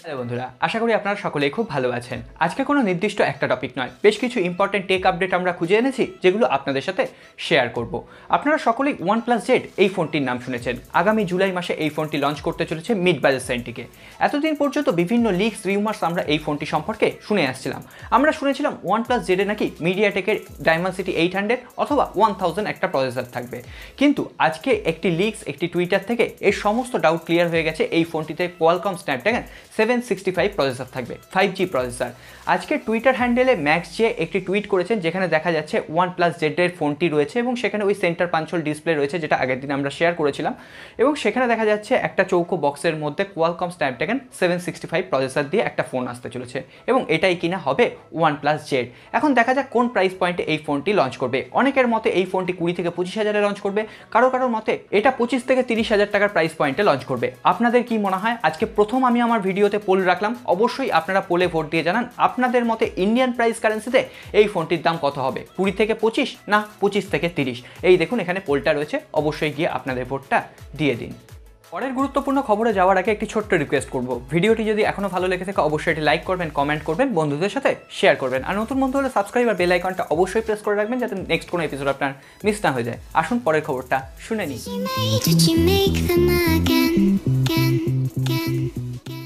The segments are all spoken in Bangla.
হ্যালো বন্ধুরা, আশা করি আপনারা সকলেই খুব ভালো আছেন। আজকে কোনো নির্দিষ্ট একটা টপিক নয়, বেশ কিছু ইম্পর্টেন্ট টেক আপডেট আমরা খুঁজে এনেছি যেগুলো আপনাদের সাথে শেয়ার করব। আপনারা সকলেই OnePlus Z এই ফোনটির নাম শুনেছেন। আগামী জুলাই মাসে এই ফোনটি লঞ্চ করতে চলেছে মিড বাজেট সেগমেন্টে। এতদিন পর্যন্ত বিভিন্ন লিকস রিউমার্স আমরা এই ফোনটি সম্পর্কে শুনে আসছিলাম। আমরা শুনেছিলাম OnePlus Z এ নাকি মিডিয়াটেকের ডায়মন্ডসিটি 800 অথবা 1000 একটা প্রসেসর থাকবে, কিন্তু আজকে একটি লিকস একটি টুইটার থেকে এর সমস্ত ডাউট ক্লিয়ার হয়ে গেছে। এই ফোনটিতে কোয়ালকম স্ন্যাপড্রাগন 765 প্রসেসর থাকবে, 5G প্রসেসর। আজকে টুইটার হ্যান্ডেলে ম্যাক্স যে একটি টুইট করেছেন যেখানে দেখা যাচ্ছে OnePlus Z এর ফোনটি রয়েছে এবং সেখানে ওই সেন্টার পাঞ্চল ডিসপ্লে রয়েছে যেটা আগের দিন আমরা শেয়ার করেছিলাম, এবং সেখানে দেখা যাচ্ছে একটা চৌকো বক্সের মধ্যে কোয়ালকম স্ন্যাপড্রাগন 765 প্রসেসর দিয়ে একটা ফোন আসতে চলেছে এবং এটাই কিনা হবে OnePlus Z। এখন দেখা যাক কোন প্রাইস পয়েন্টে এই ফোনটি লঞ্চ করবে। অনেকের মতে এই ফোনটি 20 থেকে 25 হাজারে লঞ্চ করবে, কারোর মতে এটা 25 থেকে 30 হাজার টাকার প্রাইস পয়েন্টে লঞ্চ করবে। আপনাদের কি মনে হয়? আজকে প্রথম আমি আমার ভিডিওতে পোল রাখলাম, অবশ্যই আপনারা পোলে ভোট দিয়ে জানান আপনাদের মতে ইন্ডিয়ান প্রাইস কারেন্সিতে এই ফোনটির দাম কত হবে, 20 থেকে 25 না 25 থেকে 30। এই দেখুন এখানে পোলটা রয়েছে, অবশ্যই গিয়ে আপনাদের ভোটটা দিয়ে দিন। পরের গুরুত্বপূর্ণ খবরে যাওয়ার আগে একটি ছোট্ট রিকোয়েস্ট করব, ভিডিওটি যদি এখনো ভালো লেগে থাকে অবশ্যই এটি লাইক করবেন, কমেন্ট করবেন, বন্ধুদের সাথে শেয়ার করবেন, আর নতুন বন্ধু হলে সাবস্ক্রাইব আর বেল আইকনটা অবশ্যই প্রেস করে রাখবেন যাতে নেক্সট কোনো এপিসোড আপনার মিস না হয়ে যায়। আসুন পরের খবরটা শুনে নিই।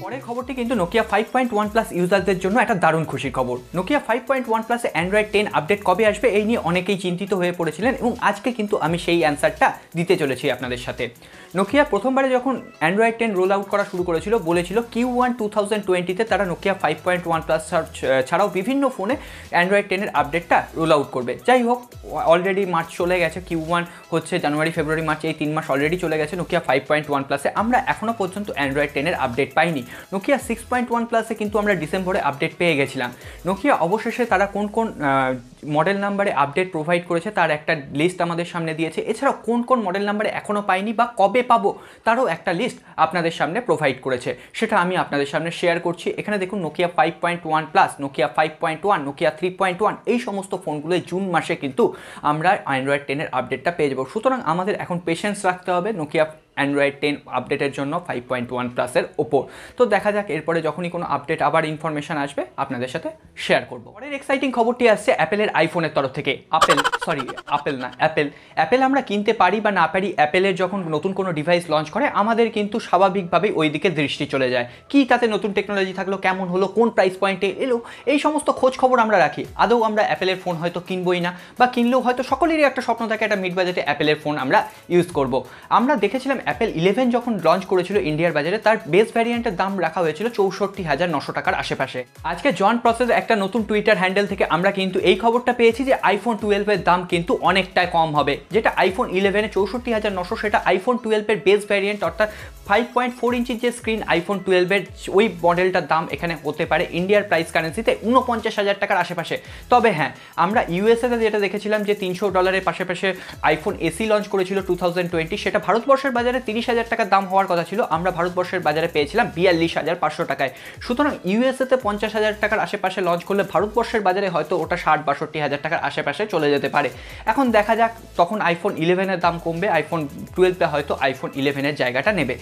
পরের খবরটি কিন্তু নোকিয়া 5.1 প্লাস ইউজারদের জন্য একটা দারুণ খুশির খবর। নোকিয়া 5.1 প্লাসে অ্যান্ড্রয়েড 10 আপডেট কবে আসবে এই নিয়ে অনেকেই চিন্তিত হয়ে পড়েছিলেন এবং আজকে কিন্তু আমি সেই অ্যান্সারটা দিতে চলেছি আপনাদের সাথে। নোকিয়া প্রথমবারে যখন অ্যান্ড্রয়েড 10 রোল আউট করা শুরু করেছিল বলেছিল Q1 2020-তে তারা নোকিয়া 5.1 প্লাস ছাড়াও বিভিন্ন ফোনে অ্যান্ড্রয়েড 10-এর আপডেটটা রোল আউট করবে। যাই হোক, অলরেডি মার্চ চলে গেছে, Q1 হচ্ছে জানুয়ারি, ফেব্রুয়ারি, মার্চ, এই 3 মাস অলরেডি চলে গেছে। নোকিয়া 5.1 প্লাসে আমরা এখনও পর্যন্ত অ্যান্ড্রয়েড 10-এর আপডেট পাইনি। নোকিয়া 6.1 প্লাসে কিন্তু আমরা ডিসেম্বরে আপডেট পেয়ে গেছিলাম। নোকিয়া অবশেষে তারা কোন কোন মডেল নাম্বারে আপডেট প্রোভাইড করেছে তার একটা লিস্ট আমাদের সামনে দিয়েছে। এছাড়াও কোন কোন মডেল নাম্বারে এখনও পাইনি বা কবে পাবো তারও একটা লিস্ট আপনাদের সামনে প্রোভাইড করেছে, সেটা আমি আপনাদের সামনে শেয়ার করছি। এখানে দেখুন নোকিয়া 5.1 প্লাস, নোকিয়া 5.1, নোকিয়া 3.1 এই সমস্ত ফোনগুলোই জুন মাসে কিন্তু আমরা অ্যান্ড্রয়েড 10-এর আপডেটটা পেয়ে যাবো। সুতরাং আমাদের এখন পেশেন্স রাখতে হবে নোকিয়া অ্যান্ড্রয়েড 10 আপডেটের জন্য 5.1 প্লাসের ওপর। তো দেখা যাক এরপরে যখনই কোনো আপডেট আবার ইনফরমেশন আসবে আপনাদের সাথে শেয়ার করব। পরের এক্সাইটিং খবরটি আসছে অ্যাপেলের আইফোনের তরফ থেকে। অ্যাপেল আমরা কিনতে পারি বা না পারি, অ্যাপেলের যখন নতুন কোনো ডিভাইস লঞ্চ করে আমাদের কিন্তু স্বাভাবিকভাবেই ওই দিকে দৃষ্টি চলে যায়। কি তাতে নতুন টেকনোলজি থাকলো, কেমন হলো, কোন প্রাইস পয়েন্টে এলো, এই সমস্ত খোঁজ খবর আমরা রাখি। আদৌ আমরা অ্যাপেলের ফোন হয়তো কিনবই না, বা কিনলেও হয়তো সকলেরই একটা স্বপ্ন থাকে একটা মিড বাজেটে অ্যাপেলের ফোন আমরা ইউজ করব। আমরা দেখেছিলাম অ্যাপেল 11 যখন লঞ্চ করেছিল ইন্ডিয়ার বাজারে তার বেস ভ্যারিয়েন্টের দাম রাখা হয়েছিল 64,900 টাকার আশেপাশে। আজকে জন প্রসেসর একটা নতুন টুইটার হ্যান্ডেল থেকে আমরা কিন্তু এই খবরটা পেয়েছি যে আইফোন 12-এর দাম কিন্তু অনেকটাই কম হবে। যেটা আইফোন 11-এ 64,900, সেটা আইফোন 12-এর বেস ভ্যারিয়েন্ট অর্থাৎ 5.4 ইঞ্চির যে স্ক্রিন আইফোন 12-এর ওই মডেলটার দাম এখানে হতে পারে ইন্ডিয়ার প্রাইস কারেন্সিতে 49,000 টাকার আশেপাশে। তবে হ্যাঁ, আমরা ইউএসএতে যেটা দেখেছিলাম যে $300 পাশাপাশি আইফোন এসি লঞ্চ করেছিল 2020, সেটা ভারতবর্ষের বাজারে 30,000 টাকার দাম হওয়ার কথা ছিল, আমরা ভারতবর্ষের বাজারে পেয়েছিলাম 42,500 টাকায়। সুতরাং ইউএসএতে 50,000 টাকার আশেপাশে লঞ্চ করলে ভারতবর্ষের বাজারে হয়তো ওটা 60-62 টাকার আশেপাশে চলে যেতে পারে। এখন দেখা যাক, তখন আইফোন 11-এর দাম কমবে, আইফোন 12-এ হয়তো আইফোন 11-এর জায়গাটা নেবে।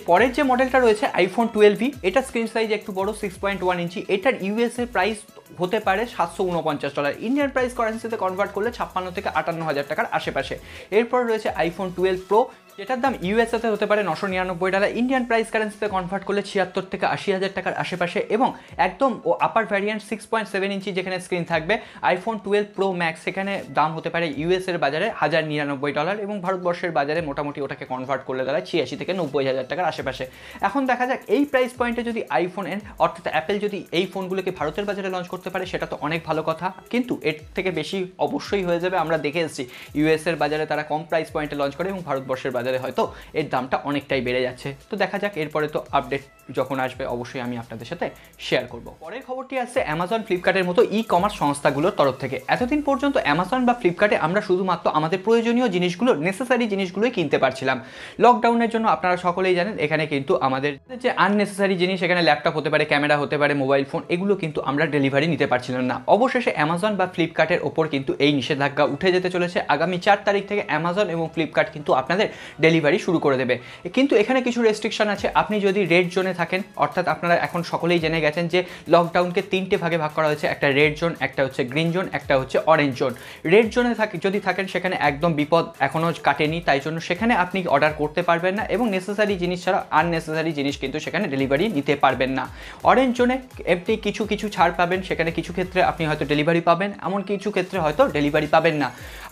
পরের যে মডেলটা রয়েছে আইফোন 12V, এটা স্ক্রিন সাইজ একটু বড়, 6.1 ইঞ্চি। এটার ইউএসএ প্রাইস হতে পারে $749, ইন্ডিয়ান প্রাইস কারেন্সিতে কনভার্ট করলে 56 থেকে 58,000 টাকার আশেপাশে। এরপর রয়েছে আইফোন 12 প্রো, যেটার দাম ইউএসএতে হতে পারে $999, ইন্ডিয়ান প্রাইস কারেন্সিতে কনভার্ট করলে 76 থেকে 80,000 টাকার আশেপাশে। এবং একদম ও আপার ভ্যারিয়েন্ট 6.7 ইঞ্চি যেখানে স্ক্রিন থাকবে আইফোন 12 প্রো ম্যাক্স, সেখানে দাম হতে পারে ইউএসএর বাজারে $1,099 এবং ভারতবর্ষের বাজারে মোটামুটি ওটাকে কনভার্ট করলে দাঁড়ায় 86 থেকে 90,000 টাকার আশেপাশে। এখন দেখা যাক এই প্রাইস পয়েন্টে যদি আইফোন অর্থাৎ অ্যাপেল যদি এই ফোনগুলোকে ভারতের বাজারে লঞ্চ করতে পারে সেটা তো অনেক ভালো কথা, কিন্তু এর থেকে বেশি অবশ্যই হয়ে যাবে। আমরা দেখে এসেছি ইউএসএর বাজারে তারা কম প্রাইস পয়েন্টে লঞ্চ করে এবং ভারতবর্ষের বাজারে হয়তো এর দামটা অনেকটাই বেড়ে যাচ্ছে। তো দেখা যাক এরপরে তো আপডেট যখন আসবে অবশ্যই আমি আপনাদের সাথে শেয়ার করব। পরের খবরটি আসছে অ্যামাজন, ফ্লিপকার্টের মতো ই কমার্স সংস্থাগুলোর তরফ থেকে। এতদিন পর্যন্ত অ্যামাজন বা ফ্লিপকার্টে আমরা শুধুমাত্র আমাদের প্রয়োজনীয় জিনিসগুলো, নেসেসারি জিনিসগুলোই কিনতে পারছিলাম। লকডাউনের জন্য আপনারা সকলেই জানেন এখানে কিন্তু আমাদের যে আননেসেসারি জিনিস, এখানে ল্যাপটপ হতে পারে, ক্যামেরা হতে পারে, মোবাইল ফোন, এগুলো কিন্তু আমরা ডেলিভারি নিতে পারছিলাম না। অবশেষে অ্যামাজন বা ফ্লিপকার্টের ওপর কিন্তু এই নিষেধাজ্ঞা উঠে যেতে চলেছে। আগামী 4 তারিখ থেকে অ্যামাজন এবং ফ্লিপকার্ট কিন্তু আপনাদের ডেলিভারি শুরু করে দেবে। কিন্তু এখানে কিছু রেস্ট্রিকশন আছে। আপনি যদি রেড জোনে থাকেন, অর্থাৎ আপনারা এখন সকলেই জেনে গেছেন যে লকডাউনকে 3টে ভাগে ভাগ করা হয়েছে, একটা রেড জোন, একটা হচ্ছে গ্রিন জোন, একটা হচ্ছে অরেঞ্জ জোন। রেড জোনে যদি থাকেন সেখানে একদম বিপদ এখনও কাটেনি, তাই জন্য সেখানে আপনি অর্ডার করতে পারবেন না এবং নেসেসারি জিনিস ছাড়া আননেসেসারি জিনিস কিন্তু সেখানে ডেলিভারি নিতে পারবেন না। অরেঞ্জ জোনে আপনি কিছু কিছু ছাড় পাবেন, সেখানে কিছু ক্ষেত্রে আপনি হয়তো ডেলিভারি পাবেন, এমন কিছু ক্ষেত্রে হয়তো ডেলিভারি পাবেন না।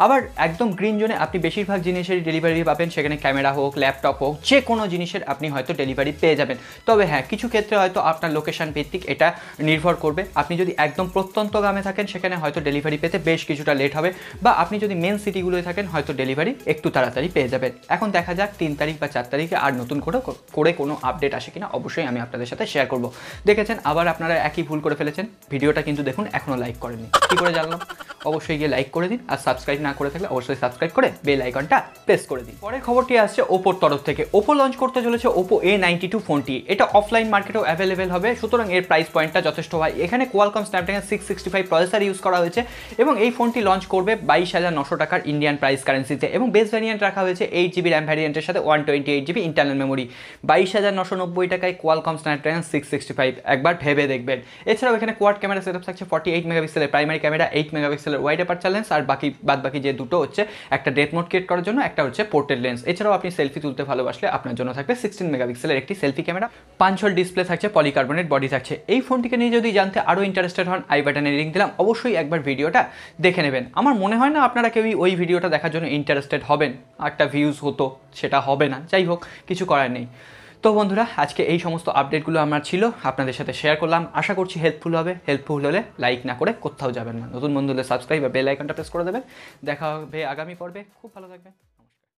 আবার একদম গ্রিন জোনে আপনি বেশিরভাগ জিনিসেরই ডেলিভারি পাবেন, সেখানে ক্যামেরা হোক, ল্যাপটপ হোক, যে কোনো জিনিসের আপনি হয়তো ডেলিভারি পেয়ে যাবেন। তবে হ্যাঁ, কিছু ক্ষেত্রে হয়তো আপনার লোকেশন ভিত্তিক এটা নির্ভর করবে। আপনি যদি একদম প্রত্যন্ত গ্রামে থাকেন সেখানে হয়তো ডেলিভারি পেতে বেশ কিছুটা লেট হবে, বা আপনি যদি মেন সিটিগুলোয় থাকেন হয়তো ডেলিভারি একটু তাড়াতাড়ি পেয়ে যাবেন। এখন দেখা যাক 3 তারিখ বা 4 তারিখে আর নতুন করে কোনো আপডেট আসে কিনা, অবশ্যই আমি আপনাদের সাথে শেয়ার করব। দেখেছেন আবার আপনারা একই ভুল করে ফেলেছেন, ভিডিওটা কিন্তু দেখুন এখনও লাইক করেননি, কী করে জানলাম? অবশ্যই গিয়ে লাইক করে দিন, আর সাবস্ক্রাইব না করে থাকলে অবশ্যই সাবস্ক্রাইব করে বেল আইকনটা প্রেস করে দিন। পরের খবরটি আসছে ওপোর তরফ থেকে। ওপো লঞ্চ করতে চলেছে ওপো A92 ফোনটি। এটা অফলাইন মার্কেটেও অ্যাভেলেবেল হবে, সুতরাং এর প্রাইস পয়েন্টটা যথেষ্ট হয়। এখানে কোয়ালকম স্ন্যাপড্রাগন 665 প্রসেসর ইউজ করা হয়েছে এবং এই ফোনটি লঞ্চ করবে 22,900 টাকার ইন্ডিয়ান প্রাইস কারেন্সিতে, এবং বেস ভ্যারিয়েন্ট রাখা হয়েছে 8GB র্যাম ভ্যারিয়েন্টের সাথে 128GB ইন্টারনাল মেমোরি। 22,990 টাকায় কোয়ালকম স্ন্যাপড্রাগন 665, একবার ভেবে দেখবেন। এছাড়াও এখানে কোয়াড ক্যামেরা সেটআপ থাকছে, 48 মেগাপিক্সেলের প্রাইমারি ক্যামেরা, 8 মেগাপিক্সেলের ওয়াইড অ্যাপারচার লেন্স, আর বাকি যে দুটো হচ্ছে একটা ডেথ মোড ক্রিয়েট করার জন্য, একটা হচ্ছে পোর্ট্রেট লেন্স। এছাড়াও আপনি সেলফি তুলতে ভালোবাসলে আপনার জন্য থাকবে 16 মেগাপিক্সেলের একটি সেলফি ক্যামেরা, 5 হোল ডিসপ্লে থাকছে, পলিকার্বনেট বডি থাকছে। এই ফোনটিকে নিয়ে যদি জানতে আরও ইন্টারেস্টেড হন, আই বাটনে লিঙ্ক দিলাম, অবশ্যই একবার ভিডিওটা দেখে নেবেন। আমার মনে হয় না আপনারা কেউই ওই ভিডিওটা দেখার জন্য ইন্টারেস্টেড হবেন, একটা ভিউজ হতো, সেটা হবে না, যাই হোক কিছু করার নেই। তো বন্ধুরা, আজকে এই সমস্ত আপডেটগুলো আমার ছিল, আপনাদের সাথে শেয়ার করলাম। আশা করছি হেল্পফুল হবে। হেল্পফুল হলে লাইক না করে কোথাও যাবেন না, নতুন বন্ধু হলে সাবস্ক্রাইব বা বেল আইকনটা প্রেস করে দেবেন। দেখা হবে আগামী পর্বে, খুব ভালো থাকবেন।